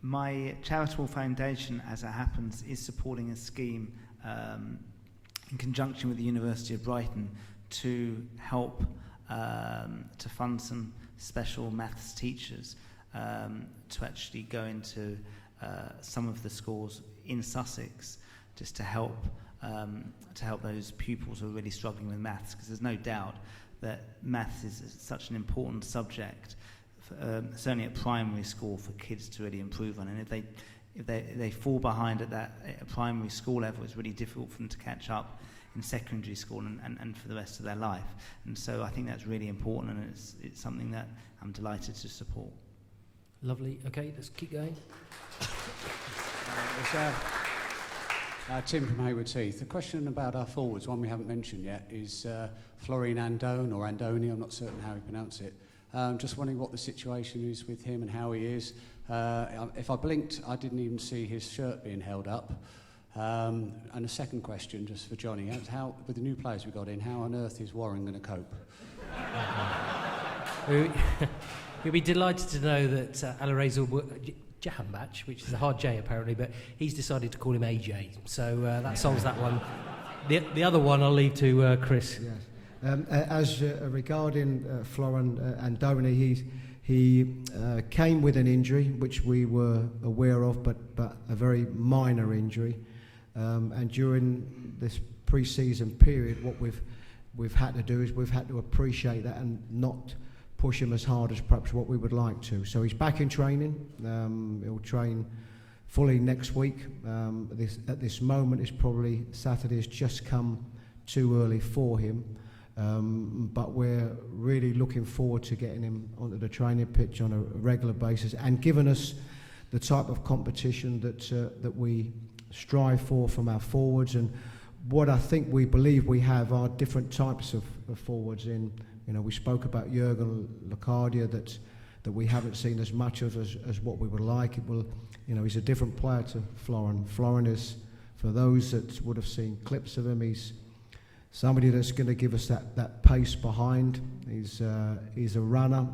My charitable foundation, as it happens, is supporting a scheme in conjunction with the University of Brighton to help to fund some special maths teachers to actually go into some of the schools in Sussex, just to help to help those pupils who are really struggling with maths, because there's no doubt that maths is such an important subject, certainly at primary school, for kids to really improve on. And if they fall behind at primary school level, it's really difficult for them to catch up in secondary school and for the rest of their life. And so I think that's really important, and it's something that I'm delighted to support. Lovely. Okay, let's keep going. Tim from Hayward Heath. The question about our forwards, one we haven't mentioned yet, is Florian Andone, or Andoni, I'm not certain how you pronounce it. Just wondering what the situation is with him and how he is. If I blinked, I didn't even see his shirt being held up. And a second question, just for Johnny, how with the new players we got in, how on earth is Warren going to cope? You'll be delighted to know that Alireza Jahanbach, which is a hard J apparently, but he's decided to call him AJ. So that solves that one. The other one I'll leave to Chris. Yes. As regarding Florian Andoni, he came with an injury, which we were aware of, but a very minor injury. And during this pre-season period, what we've had to do is we've had to appreciate that and not push him as hard as perhaps what we would like to. So he's back in training. He'll train fully next week. At this moment, it's probably Saturday has just come too early for him. But we're really looking forward to getting him onto the training pitch on a regular basis and giving us the type of competition that we strive for from our forwards. And what I think we believe we have are different types of forwards in. We spoke about Jürgen Locadia that we haven't seen as much of as what we would like. He's a different player to Florian. Florian is, for those that would have seen clips of him, he's somebody that's going to give us that pace behind. He's a runner,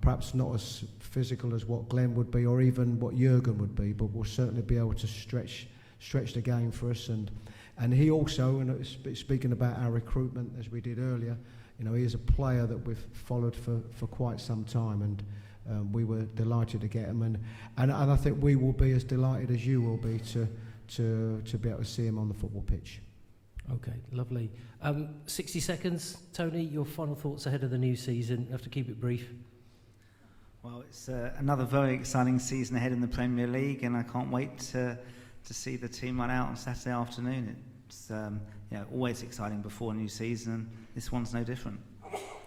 perhaps not as physical as what Glenn would be or even what Jürgen would be, but will certainly be able to stretch the game for us. And he also, speaking about our recruitment as we did earlier, he is a player that we've followed for quite some time, and we were delighted to get him, and I think we will be as delighted as you will be to be able to see him on the football pitch. Okay, lovely. 60 seconds, Tony, your final thoughts ahead of the new season. You have to keep it brief. Well, it's another very exciting season ahead in the Premier League, and I can't wait to see the team run out on Saturday afternoon. It's always exciting before a new season, and this one's no different.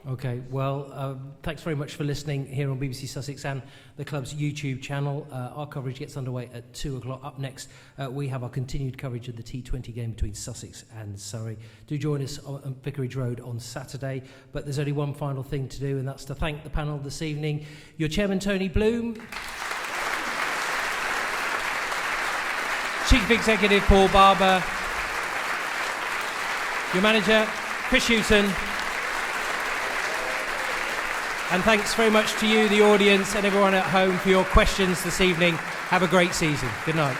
Okay, well, thanks very much for listening here on BBC Sussex and the club's YouTube channel. Our coverage gets underway at 2 o'clock. Up next, we have our continued coverage of the T20 game between Sussex and Surrey. Do join us on Vicarage Road on Saturday, but there's only one final thing to do, and that's to thank the panel this evening. Your chairman, Tony Bloom. Chief Executive, Paul Barber. Your manager, Chris Hughton. And thanks very much to you, the audience, and everyone at home for your questions this evening. Have a great season. Good night.